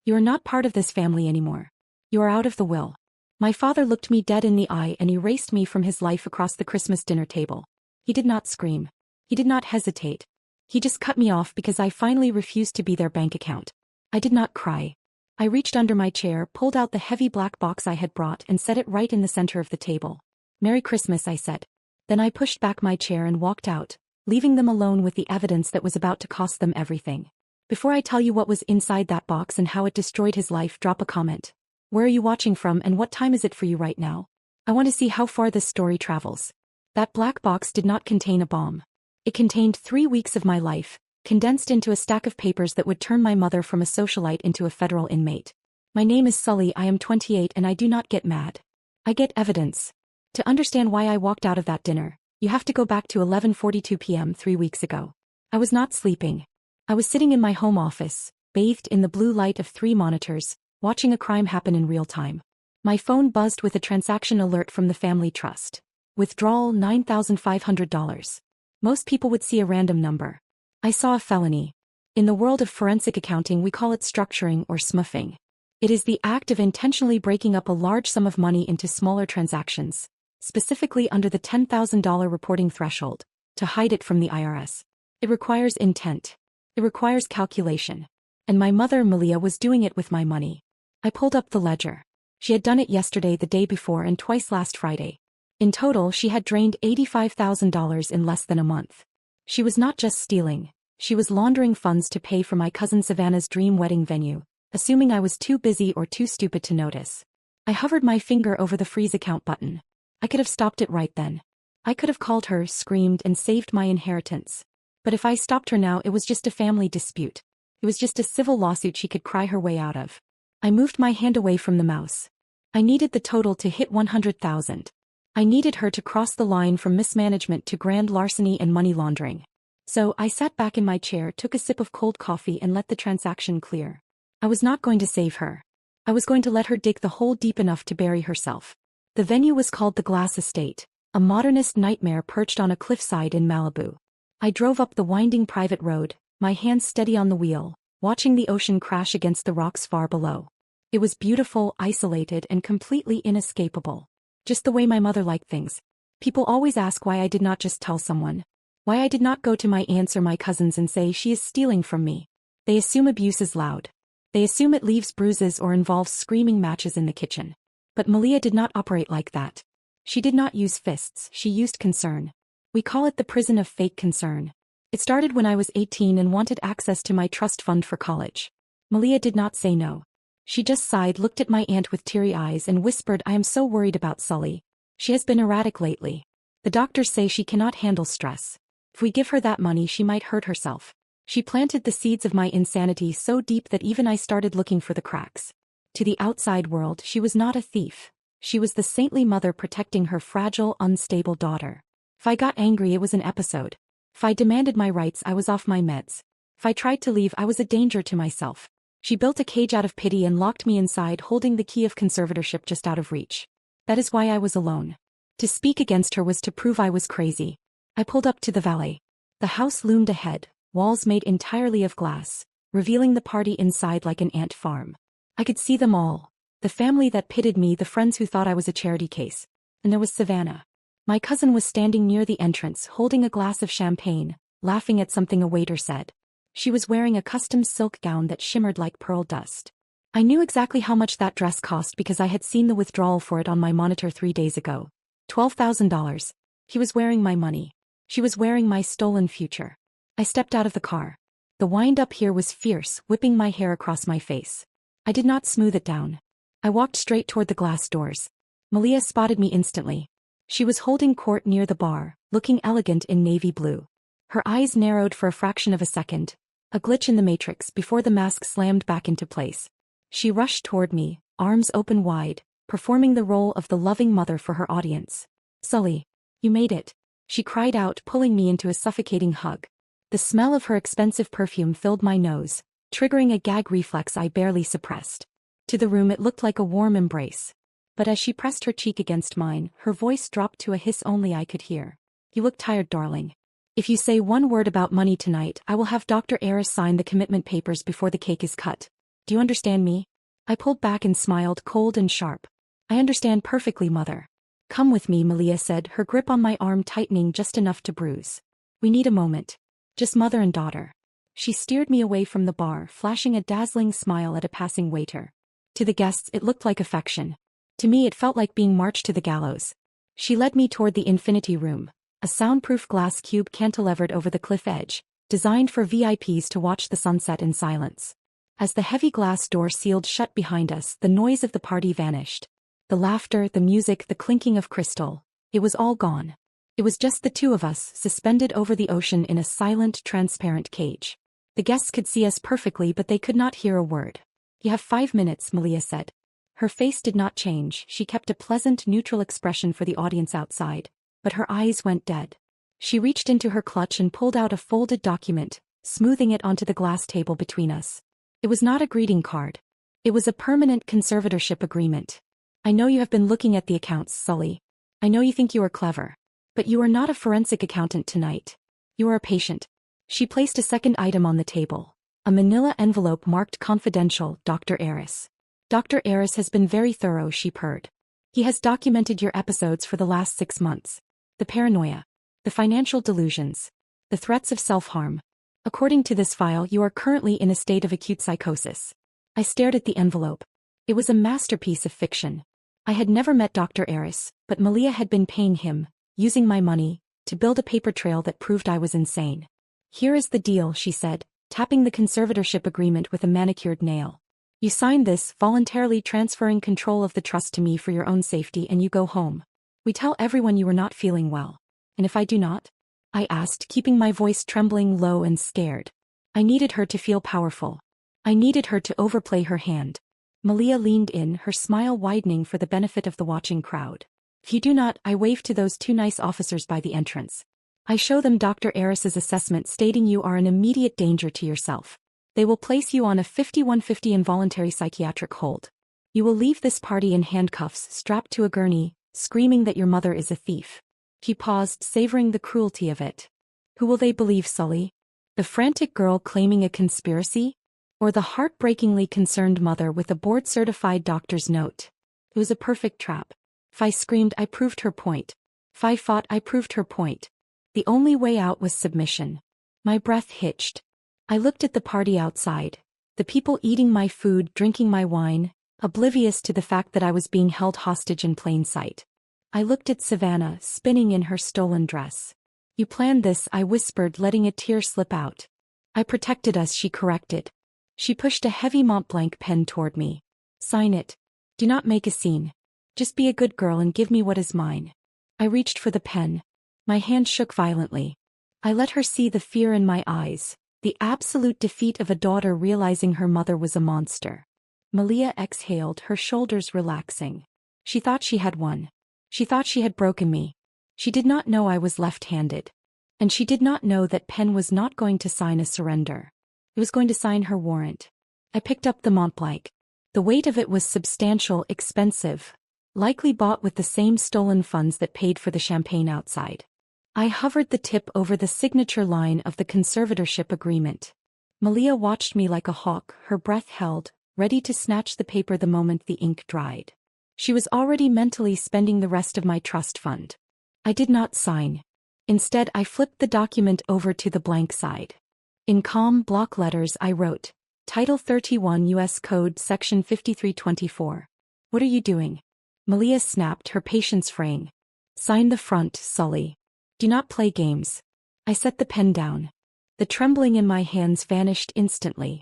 You are not part of this family anymore. You are out of the will. My father looked me dead in the eye and erased me from his life across the Christmas dinner table. He did not scream. He did not hesitate. He just cut me off because I finally refused to be their bank account. I did not cry. I reached under my chair, pulled out the heavy black box I had brought and set it right in the center of the table. "Merry Christmas," I said. Then I pushed back my chair and walked out, leaving them alone with the evidence that was about to cost them everything. Before I tell you what was inside that box and how it destroyed his life, drop a comment. Where are you watching from and what time is it for you right now? I want to see how far this story travels. That black box did not contain a bomb. It contained 3 weeks of my life, condensed into a stack of papers that would turn my mother from a socialite into a federal inmate. My name is Sully, I am 28 and I do not get mad. I get evidence. To understand why I walked out of that dinner, you have to go back to 11:42 p.m. 3 weeks ago. I was not sleeping. I was sitting in my home office, bathed in the blue light of 3 monitors, watching a crime happen in real time. My phone buzzed with a transaction alert from the family trust. Withdrawal $9,500. Most people would see a random number. I saw a felony. In the world of forensic accounting we call it structuring or smoothing. It is the act of intentionally breaking up a large sum of money into smaller transactions, specifically under the $10,000 reporting threshold, to hide it from the IRS. It requires intent. It requires calculation. And my mother, Malia, was doing it with my money. I pulled up the ledger. She had done it yesterday, the day before, and twice last Friday. In total, she had drained $85,000 in less than a month. She was not just stealing. She was laundering funds to pay for my cousin Savannah's dream wedding venue, assuming I was too busy or too stupid to notice. I hovered my finger over the freeze account button. I could have stopped it right then. I could have called her, screamed, and saved my inheritance. But if I stopped her now, it was just a family dispute. It was just a civil lawsuit she could cry her way out of. I moved my hand away from the mouse. I needed the total to hit 100,000. I needed her to cross the line from mismanagement to grand larceny and money laundering. So I sat back in my chair, took a sip of cold coffee and let the transaction clear. I was not going to save her. I was going to let her dig the hole deep enough to bury herself. The venue was called the Glass Estate, a modernist nightmare perched on a cliffside in Malibu. I drove up the winding private road, my hands steady on the wheel, watching the ocean crash against the rocks far below. It was beautiful, isolated, and completely inescapable. Just the way my mother liked things. People always ask why I did not just tell someone. Why I did not go to my aunts or my cousins and say she is stealing from me. They assume abuse is loud. They assume it leaves bruises or involves screaming matches in the kitchen. But Malia did not operate like that. She did not use fists, she used concern. We call it the prison of fake concern. It started when I was 18 and wanted access to my trust fund for college. Malia did not say no. She just sighed, looked at my aunt with teary eyes and whispered, "I am so worried about Sully. She has been erratic lately. The doctors say she cannot handle stress. If we give her that money she might hurt herself." She planted the seeds of my insanity so deep that even I started looking for the cracks. To the outside world she was not a thief. She was the saintly mother protecting her fragile, unstable daughter. If I got angry it was an episode. If I demanded my rights I was off my meds. If I tried to leave I was a danger to myself. She built a cage out of pity and locked me inside, holding the key of conservatorship just out of reach. That is why I was alone. To speak against her was to prove I was crazy. I pulled up to the valet. The house loomed ahead, walls made entirely of glass, revealing the party inside like an ant farm. I could see them all. The family that pitted me, the friends who thought I was a charity case. And there was Savannah. My cousin was standing near the entrance, holding a glass of champagne, laughing at something a waiter said. She was wearing a custom silk gown that shimmered like pearl dust. I knew exactly how much that dress cost because I had seen the withdrawal for it on my monitor 3 days ago. $12,000. He was wearing my money. She was wearing my stolen future. I stepped out of the car. The wind-up here was fierce, whipping my hair across my face. I did not smooth it down. I walked straight toward the glass doors. Malia spotted me instantly. She was holding court near the bar, looking elegant in navy blue. Her eyes narrowed for a fraction of a second, a glitch in the matrix before the mask slammed back into place. She rushed toward me, arms open wide, performing the role of the loving mother for her audience. "Sully, you made it," she cried out, pulling me into a suffocating hug. The smell of her expensive perfume filled my nose, triggering a gag reflex I barely suppressed. To the room it looked like a warm embrace. But as she pressed her cheek against mine, her voice dropped to a hiss only I could hear. "You look tired, darling. If you say one word about money tonight, I will have Dr. Aris sign the commitment papers before the cake is cut. Do you understand me? I pulled back and smiled, cold and sharp. I understand perfectly, Mother. Come with me, Malia said, her grip on my arm tightening just enough to bruise. We need a moment. Just mother and daughter. She steered me away from the bar, flashing a dazzling smile at a passing waiter. To the guests it looked like affection. To me it felt like being marched to the gallows. She led me toward the infinity room, a soundproof glass cube cantilevered over the cliff edge, designed for VIPs to watch the sunset in silence. As the heavy glass door sealed shut behind us, the noise of the party vanished. The laughter, the music, the clinking of crystal. It was all gone. It was just the two of us, suspended over the ocean in a silent, transparent cage. The guests could see us perfectly, but they could not hear a word. You have 5 minutes, Malia said. Her face did not change, she kept a pleasant, neutral expression for the audience outside, but her eyes went dead. She reached into her clutch and pulled out a folded document, smoothing it onto the glass table between us. It was not a greeting card. It was a permanent conservatorship agreement. I know you have been looking at the accounts, Sully. I know you think you are clever. But you are not a forensic accountant tonight. You are a patient. She placed a second item on the table. A manila envelope marked confidential, Dr. Aris. Dr. Aris has been very thorough, she purred. He has documented your episodes for the last 6 months. The paranoia. The financial delusions. The threats of self-harm. According to this file, you are currently in a state of acute psychosis. I stared at the envelope. It was a masterpiece of fiction. I had never met Dr. Aris, but Malia had been paying him, using my money, to build a paper trail that proved I was insane. Here is the deal, she said, tapping the conservatorship agreement with a manicured nail. You sign this, voluntarily transferring control of the trust to me for your own safety, and you go home. We tell everyone you are not feeling well. And if I do not? I asked, keeping my voice trembling low and scared. I needed her to feel powerful. I needed her to overplay her hand. Malia leaned in, her smile widening for the benefit of the watching crowd. If you do not, I wave to those 2 nice officers by the entrance. I show them Dr. Aris's assessment stating you are an immediate danger to yourself. They will place you on a 5150 involuntary psychiatric hold. You will leave this party in handcuffs, strapped to a gurney, screaming that your mother is a thief. He paused, savoring the cruelty of it. Who will they believe, Sully? The frantic girl claiming a conspiracy? Or the heartbreakingly concerned mother with a board-certified doctor's note? It was a perfect trap. If I screamed, I proved her point. If I fought, I proved her point. The only way out was submission. My breath hitched. I looked at the party outside. The people eating my food, drinking my wine, oblivious to the fact that I was being held hostage in plain sight. I looked at Savannah, spinning in her stolen dress. You planned this, I whispered, letting a tear slip out. I protected us, she corrected. She pushed a heavy Montblanc pen toward me. Sign it. Do not make a scene. Just be a good girl and give me what is mine. I reached for the pen. My hand shook violently. I let her see the fear in my eyes, the absolute defeat of a daughter realizing her mother was a monster. Malia exhaled, her shoulders relaxing. She thought she had won. She thought she had broken me. She did not know I was left-handed. And she did not know that Penn was not going to sign a surrender. It was going to sign her warrant. I picked up the Montblanc. The weight of it was substantial, expensive, likely bought with the same stolen funds that paid for the champagne outside. I hovered the tip over the signature line of the conservatorship agreement. Malia watched me like a hawk, her breath held, ready to snatch the paper the moment the ink dried. She was already mentally spending the rest of my trust fund. I did not sign. Instead, I flipped the document over to the blank side. In calm block letters I wrote, Title 31 U.S. Code Section 5324. What are you doing? Malia snapped, her patience fraying. Sign the front, Sully. Do not play games. I set the pen down. The trembling in my hands vanished instantly.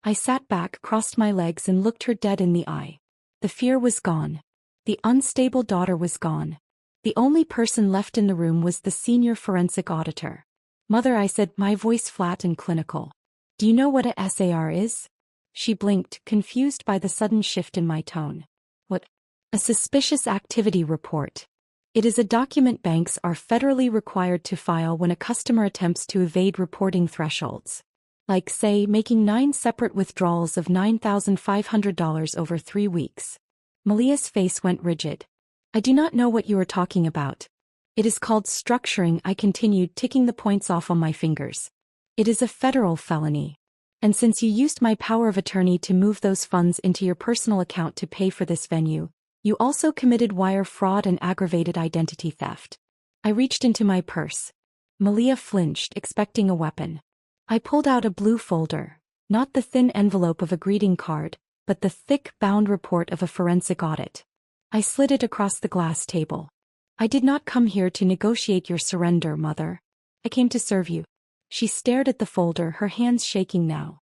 I sat back, crossed my legs and looked her dead in the eye. The fear was gone. The unstable daughter was gone. The only person left in the room was the senior forensic auditor. Mother, I said, my voice flat and clinical. Do you know what a SAR is? She blinked, confused by the sudden shift in my tone. What? A suspicious activity report. It is a document banks are federally required to file when a customer attempts to evade reporting thresholds. Like, say, making 9 separate withdrawals of $9,500 over 3 weeks. Malia's face went rigid. I do not know what you are talking about. It is called structuring, I continued, ticking the points off on my fingers. It is a federal felony. And since you used my power of attorney to move those funds into your personal account to pay for this venue, you also committed wire fraud and aggravated identity theft. I reached into my purse. Malia flinched, expecting a weapon. I pulled out a blue folder, not the thin envelope of a greeting card, but the thick, bound report of a forensic audit. I slid it across the glass table. I did not come here to negotiate your surrender, Mother. I came to serve you. She stared at the folder, her hands shaking now.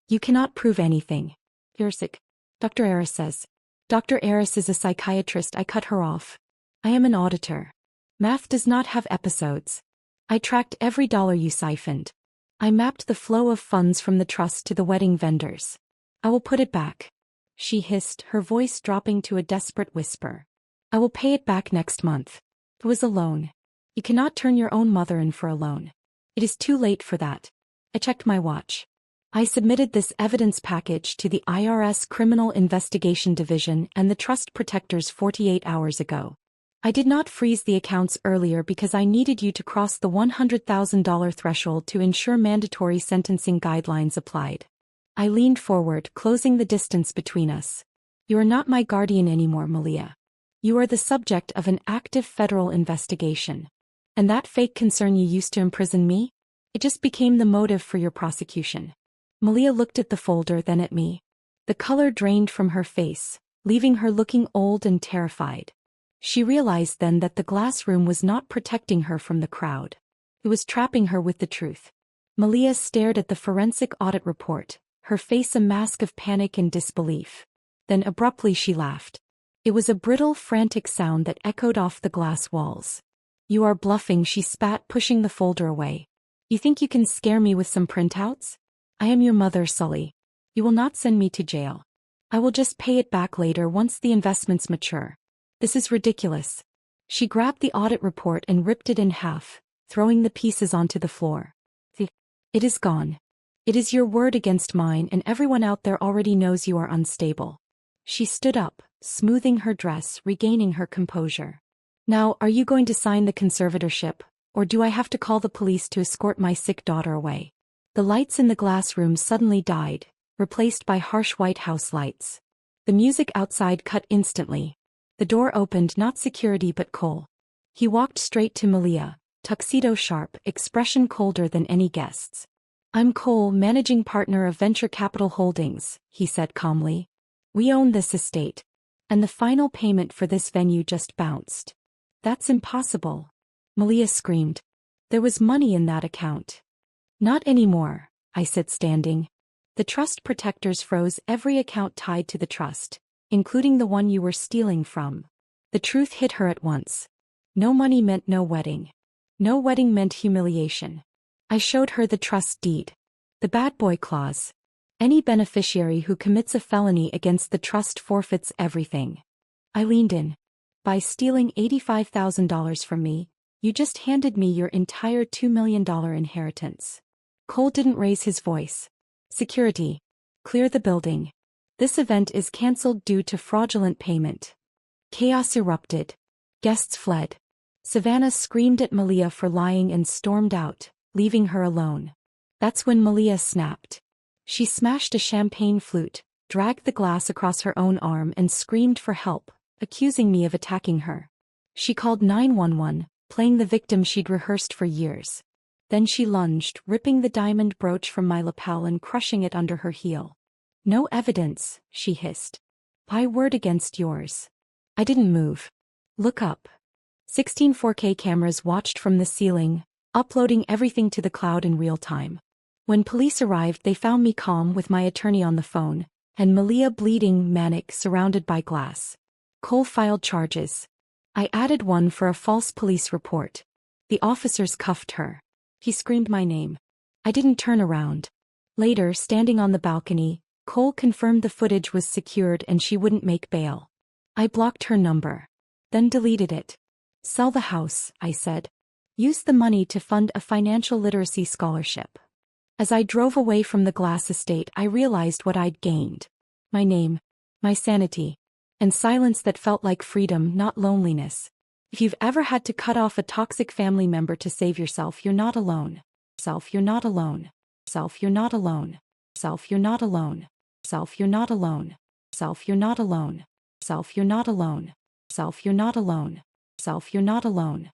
You cannot prove anything. You're sick. Dr. Aris says. Dr. Aris is a psychiatrist. I cut her off. I am an auditor. Math does not have episodes. I tracked every dollar you siphoned. I mapped the flow of funds from the trust to the wedding vendors. I will put it back. She hissed, her voice dropping to a desperate whisper. I will pay it back next month. It was a loan. You cannot turn your own mother in for a loan. It is too late for that. I checked my watch. I submitted this evidence package to the IRS Criminal Investigation Division and the Trust Protectors 48 hours ago. I did not freeze the accounts earlier because I needed you to cross the $100,000 threshold to ensure mandatory sentencing guidelines applied. I leaned forward, closing the distance between us. You are not my guardian anymore, Malia. You are the subject of an active federal investigation. And that fake concern you used to imprison me? It just became the motive for your prosecution. Malia looked at the folder, then at me. The color drained from her face, leaving her looking old and terrified. She realized then that the glass room was not protecting her from the crowd. It was trapping her with the truth. Malia stared at the forensic audit report, her face a mask of panic and disbelief. Then abruptly she laughed. It was a brittle, frantic sound that echoed off the glass walls. You are bluffing, she spat, pushing the folder away. You think you can scare me with some printouts? I am your mother, Sully. You will not send me to jail. I will just pay it back later once the investments mature. This is ridiculous. She grabbed the audit report and ripped it in half, throwing the pieces onto the floor. It is gone. It is your word against mine, and everyone out there already knows you are unstable. She stood up, smoothing her dress, regaining her composure. Now, are you going to sign the conservatorship, or do I have to call the police to escort my sick daughter away? The lights in the glass room suddenly died, replaced by harsh White House lights. The music outside cut instantly. The door opened, not security but Cole. He walked straight to Malia, tuxedo sharp, expression colder than any guest's. I'm Cole, managing partner of Venture Capital Holdings, he said calmly. We own this estate. And the final payment for this venue just bounced. That's impossible. Malia screamed. There was money in that account. Not anymore, I said, standing. The trust protectors froze every account tied to the trust, including the one you were stealing from. The truth hit her at once. No money meant no wedding. No wedding meant humiliation. I showed her the trust deed. The bad boy clause. Any beneficiary who commits a felony against the trust forfeits everything. I leaned in. By stealing $85,000 from me, you just handed me your entire $2 million inheritance. Cole didn't raise his voice. Security. Clear the building. This event is cancelled due to fraudulent payment. Chaos erupted. Guests fled. Savannah screamed at Malia for lying and stormed out, leaving her alone. That's when Malia snapped. She smashed a champagne flute, dragged the glass across her own arm and screamed for help, accusing me of attacking her. She called 911, playing the victim she'd rehearsed for years. Then she lunged, ripping the diamond brooch from my lapel and crushing it under her heel. No evidence, she hissed. My word against yours. I didn't move. Look up. 16 4K cameras watched from the ceiling, uploading everything to the cloud in real time. When police arrived, they found me calm with my attorney on the phone, and Malia bleeding, manic, surrounded by glass. Cole filed charges. I added one for a false police report. The officers cuffed her. He screamed my name. I didn't turn around. Later, standing on the balcony, Cole confirmed the footage was secured and she wouldn't make bail. I blocked her number. Then deleted it. Sell the house, I said. Use the money to fund a financial literacy scholarship. As I drove away from the glass estate, I realized what I'd gained. My name, my sanity, and silence that felt like freedom, not loneliness. If you've ever had to cut off a toxic family member to save yourself, you're not alone. You're not alone. You're not alone. Self, you're not alone. Self, you're not alone. Self, you're not alone. Self, you're not alone. Self, you're not alone. Self, you're not alone.